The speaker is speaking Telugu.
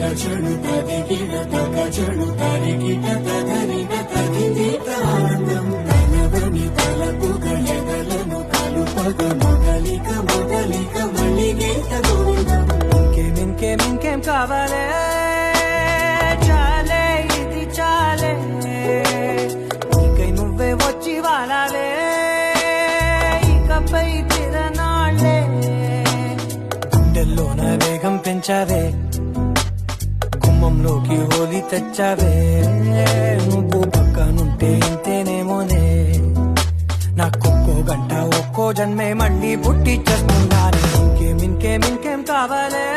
తగచడు తదిగిడ తగచడు తరిగిట తగరిన తదిగిట ఆనందం తనవని తలపుగ ఎదలను కలుపగ మొదలిక మొదలిక మళ్ళీగేత గోవిందం. ఇంకేం కావాలే చాలే ఇది చాలే నీకై నువ్వే వచ్చి వాడాలే ఇకపై తిరనాళ్ళే గుండెల్లోన వేగం పెంచావే గుమ్మంలోకి హోలీ తెచ్చావే నువ్వు పక్కనుంటే ఇంతేనేమోనే నాకొక్కో గంట ఒక్కో జన్మే మళ్ళీ పుట్టి చేస్తున్నానే ఇంకేం కావాలే